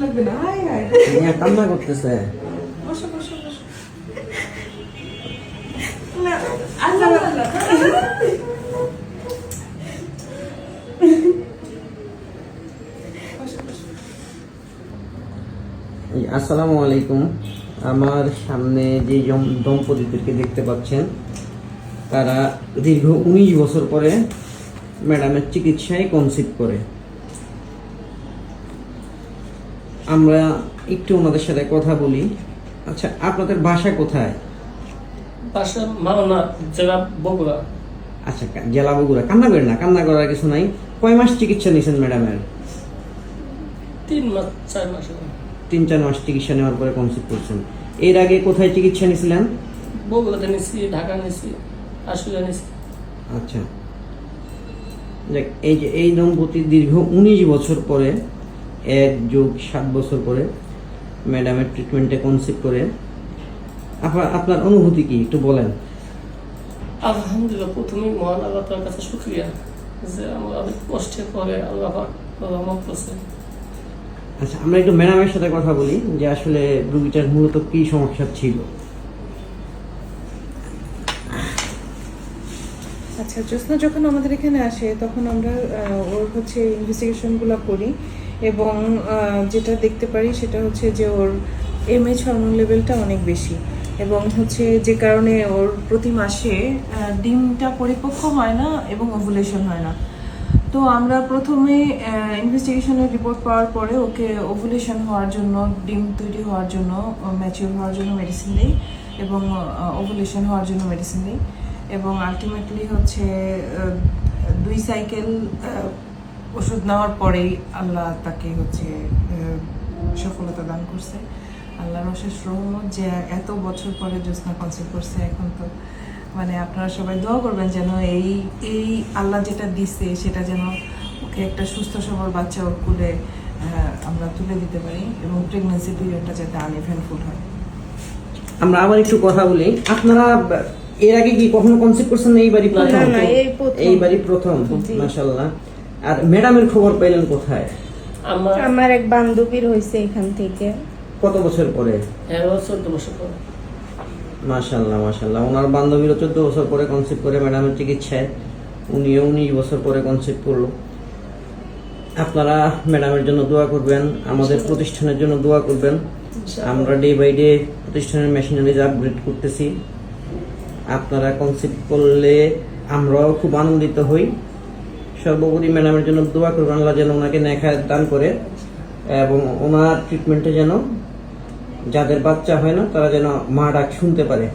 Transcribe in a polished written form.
লাগবে না, high high কান্না করতেছে। বসো বসো বসো না আল্লাহ আল্লাহ আসসালামু আলাইকুম। আমার সামনে যে দম্পতিদেরকে দেখতে পাচ্ছেন, তারা দীর্ঘ 19 বছর পরে ম্যাডামের চিকিৎসায় কনসিভ করে। আমরা একটু ওনাদের সাথে কথা বলি। আচ্ছা, আপনাদের বাসা কোথায়? বাসা মাওনা, জেলা বগুড়া। আচ্ছা, জেলা বগুড়া। কান্না করেন না, কান্না করার কিছু নাই। কয় মাস চিকিৎসা নিয়েছেন ম্যাডামের? 3 মাস 4 মাস 3-4 মাস চিকিৎসা নেওয়ার পরে কনসিভ করছেন। এর আগে কোথায় চিকিৎসা নিয়েছিলেন? বগুড়াতে নিয়েছি, ঢাকা নিয়েছি, আশুলিয়া নিয়েছি। আচ্ছা, দেখ, এই যে এই দম্পতি দীর্ঘ 19 বছর পরে 1+7 বছর পরে ম্যাডামের ট্রিটমেন্টে কনসিভ করে। আপনার অনুভূতি কি একটু বলেন। আলহামদুলিল্লাহ, প্রথমেই মহান আল্লাহ তাআলার কাছে শুকরিয়া যে আমার অনেক কষ্টের পরে আল্লাহ পাক রহমত করছে। আচ্ছা, আমরা একটু ম্যাডামের সাথে কথা বলি যে আসলে রোগীটার মূলত কি সমস্যা ছিল। আচ্ছা, জ্যোৎস্না যখন আমাদের এখানে আসে তখন আমরা ওর হচ্ছে ইনভেস্টিগেশনগুলো করি এবং যেটা দেখতে পারি সেটা হচ্ছে যে ওর এমএইচ হরমোন লেভেলটা অনেক বেশি এবং হচ্ছে যে কারণে ওর প্রতি মাসে ডিমটা পরিপক্ক হয় না এবং ওভুলেশন হয় না। তো আমরা প্রথমে ইনভেস্টিগেশনের রিপোর্ট পাওয়ার পরে ওকে ওভুলেশন হওয়ার জন্য, ডিম তৈরি হওয়ার জন্য, ম্যাচিউর হওয়ার জন্য মেডিসিন দিই এবং ওভুলেশন হওয়ার জন্য মেডিসিন দিই এবং আলটিমেটলি হচ্ছে 2 সাইকেল ওষুধ নেওয়ার পরেই আল্লাহ তাকে হচ্ছে সফলতা দান করছে। আল্লাহর অশেষ রহমত যে এত বছর পরে জ্যোৎস্না কনসিভ করছে। এখন তো মানে আপনারা সবাই দোয়া করবেন যেন এই আল্লাহ যেটা দিচ্ছে সেটা যেন ওকে একটা সুস্থ সবল বাচ্চা ওর কোলে আমরা তুলে দিতে পারি এবং প্রেগন্যান্সি পিরিয়ডটা যাতে আনইভেন্টফুল হয়। আমরা আবার একটু কথা বলি। আপনারা এর আগে কি কখনো কনসিভ করছেন? এইবারই প্রথম? না, এইবারই প্রথম। মাশাআল্লাহ। আর ম্যাডামের খবর পাইলেন কোথায়? আমার এক বান্ধবীর হয়েছে এখান থেকে। কত বছর পরে? 14 বছর পরে। মাশাআল্লাহ মাশাআল্লাহ। ওনার বান্ধবীরও 14 বছর পরে কনসিভ করে ম্যাডামের চিকিৎসায়। উনিও 19 বছর পরে কনসিভ করলো। আপনারা ম্যাডামের জন্য দোয়া করবেন, আমাদের প্রতিষ্ঠানের জন্য দোয়া করবেন। আমরা ডে বাই ডে প্রতিষ্ঠানের মেশিনারিজ আপগ্রেড করতেছি। আপনারা কনসিভ করলে আমরাও খুব আনন্দিত হই। সর্বোপরি ম্যাডামের জন্য দোয়া করবেন, আল্লাহ যেন ওনাকে নেখায়াত দান করে এবং ওনার ট্রিটমেন্টে যেন যাদের বাচ্চা হয় না তারা যেন মা ডাক শুনতে পারে।